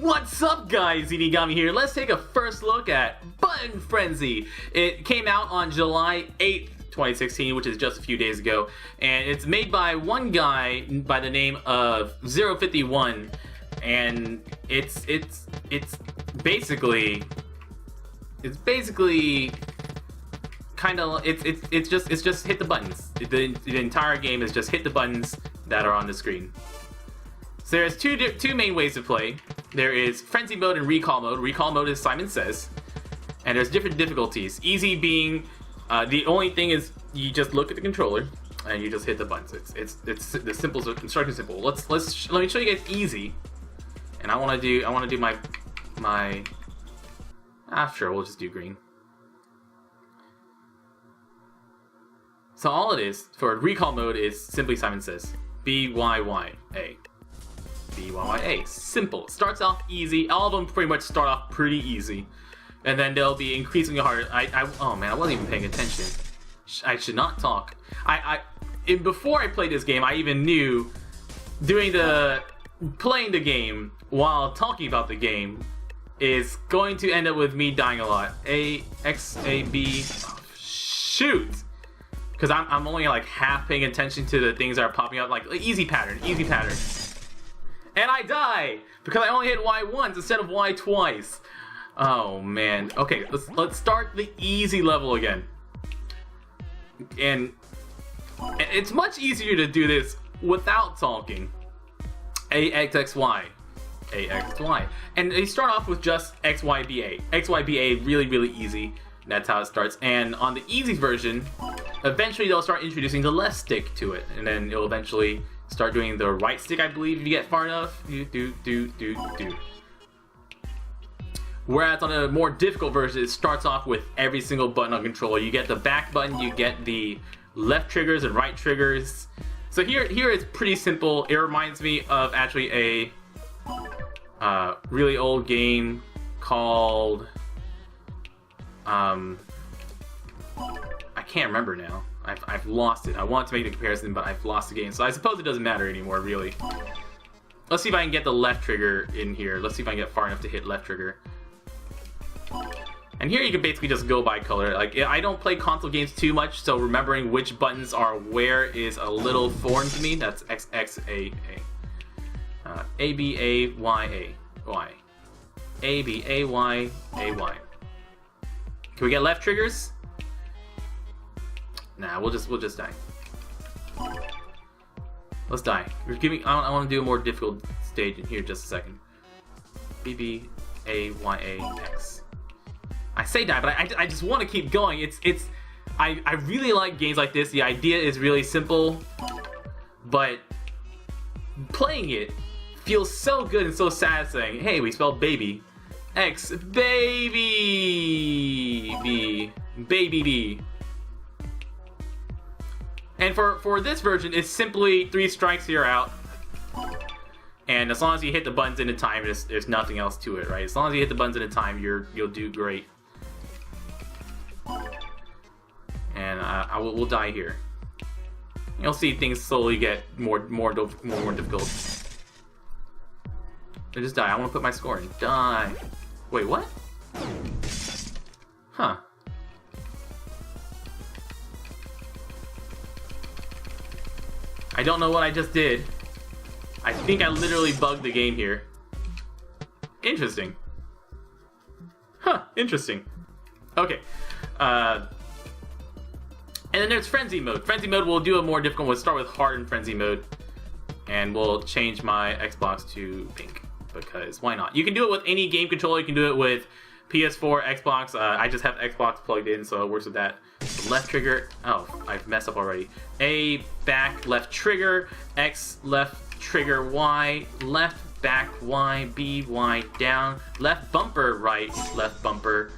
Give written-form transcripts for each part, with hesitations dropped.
What's up, guys? Inigami here. Let's take a first look at Button Frenzy. It came out on July 8th, 2016, which is just a few days ago, and it's made by one guy by the name of 051, and it's basically kind of it's just hit the buttons. The entire game is just hit the buttons that are on the screen. So there's two main ways to play. There is Frenzy Mode and Recall Mode. Recall Mode is Simon Says. And there's different difficulties. Easy being, the only thing is you just look at the controller and you just hit the buttons. It's the simple, instruction simple. Let me show you guys easy. And I want to do my sure, we'll just do green. So all it is for Recall Mode is simply Simon Says. B-Y-Y-A. B-Y-Y-A. Simple. Starts off easy. All of them pretty much start off pretty easy. And then they'll be increasingly harder. Oh man, I wasn't even paying attention. I should not talk. Before I played this game, I even knew playing the game while talking about the game is going to end up with me dying a lot. A, X, A, B. Oh, shoot! Because I'm only like half paying attention to the things that are popping up, like easy pattern. And I die because I only hit Y once instead of Y twice. Oh man. Okay, let's start the easy level again. And it's much easier to do this without talking. A X X Y. A X Y. And they start off with just X Y B A. X Y B A really easy. That's how it starts. And on the easy version, eventually they'll start introducing the left stick to it, and then it'll eventually start doing the right stick, I believe, if you get far enough. Do. Whereas on a more difficult version, it starts off with every single button on controller. You get the back button, you get the left triggers and right triggers. So here it's pretty simple. It reminds me of actually a really old game called I can't remember now. I've lost it. I want to make the comparison, but I've lost the game. So I suppose it doesn't matter anymore, really. Let's see if I can get the left trigger in here. Let's see if I can get far enough to hit left trigger. And here you can basically just go by color. Like, I don't play console games too much, so remembering which buttons are where is a little foreign to me. That's X, X, A, A. A, B, A, Y, A, Y. A, B, A, Y, A, Y. Can we get left triggers? Nah, we'll just die. Let's die. I want to do a more difficult stage in here just a second. B B A Y A X. I say die, but I just want to keep going. I really like games like this. The idea is really simple, but playing it feels so good and so satisfying. Hey, we spelled baby. X, baby B, baby B. And for this version, it's simply 3 strikes, you're out. And as long as you hit the buttons in a time, there's nothing else to it, right? As long as you hit the buttons in a time, you'll do great. And we'll die here. You'll see things slowly get more difficult. I just die. I want to put my score in. Die. Wait, what? Huh. I don't know what I just did. I think I literally bugged the game here. Interesting. Huh, interesting. Okay. And then there's Frenzy Mode. Frenzy Mode will do a more difficult one. We'll start with hard in Frenzy Mode. And we'll change my Xbox to pink. Because why not? You can do it with any game controller. You can do it with PS4, Xbox. I just have Xbox plugged in, so it works with that. The left trigger. Oh, I've messed up already. A, back, left trigger. X, left trigger, Y. Left, back, Y. B, Y, down. Left bumper, right. Left bumper,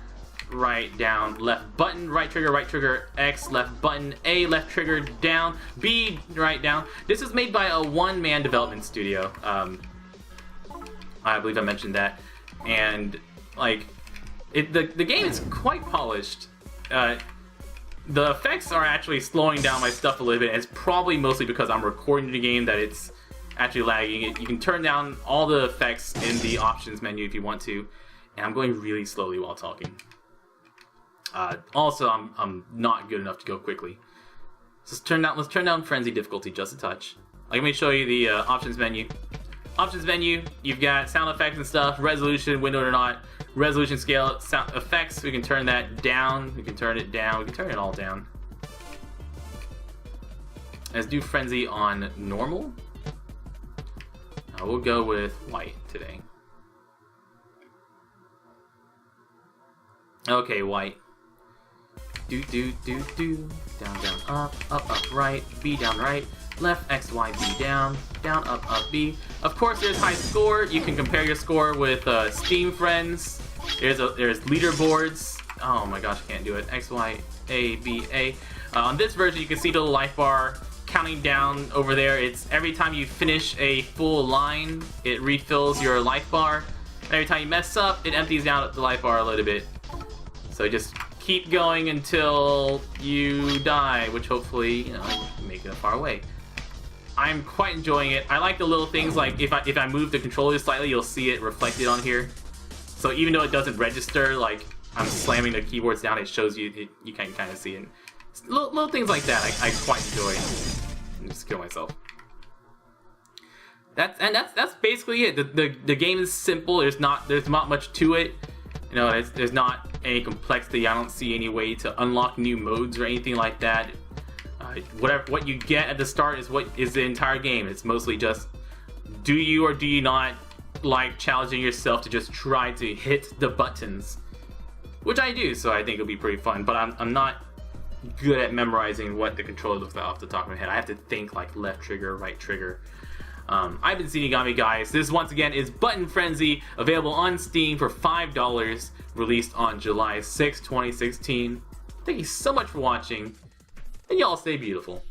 right, down. Left button, right trigger, X, left button. A, left trigger, down. B, right, down. This is made by a one-man development studio. I believe I mentioned that. And, like, the game is quite polished. The effects are actually slowing down my stuff a little bit, and it's probably mostly because I'm recording the game that it's actually lagging. You can turn down all the effects in the options menu if you want to. And I'm going really slowly while talking. Also, I'm not good enough to go quickly. So let's turn down frenzy difficulty just a touch. Let me show you the options menu. Options menu, you've got sound effects and stuff, resolution, windowed or not, resolution scale, sound effects. We can turn that down. We can turn it down. We can turn it all down. Let's do frenzy on normal. We'll go with white today. Okay, white. Do, down, down, up, right, B, down, right, left, X, Y, B, down, up, B. Of course, there's high score. You can compare your score with Steam friends. There's leaderboards. Oh my gosh, I can't do it. X, Y, A, B, A. On this version, you can see the little life bar counting down over there. It's every time you finish a full line, it refills your life bar. Every time you mess up, it empties down the life bar a little bit. So just keep going until you die, which hopefully, you know, make it far away. I'm quite enjoying it. I like the little things like if I move the controller slightly, you'll see it reflected on here. So even though it doesn't register, like I'm slamming the keyboards down, it shows you. You can kind of see it. Little things like that, I quite enjoy. Just kill myself. That's basically it. The game is simple. There's not much to it. You know, there's not any complexity. I don't see any way to unlock new modes or anything like that. What you get at the start is what is the entire game. It's mostly just, do you or do you not like challenging yourself to just try to hit the buttons, which I do. So I think it'll be pretty fun. But I'm not good at memorizing what the controller looks like off the top of my head. I have to think like left trigger, right trigger. I've been Shinigami, guys. This once again is Button Frenzy, available on Steam for $5, released on July 6, 2016. Thank you so much for watching, and y'all stay beautiful.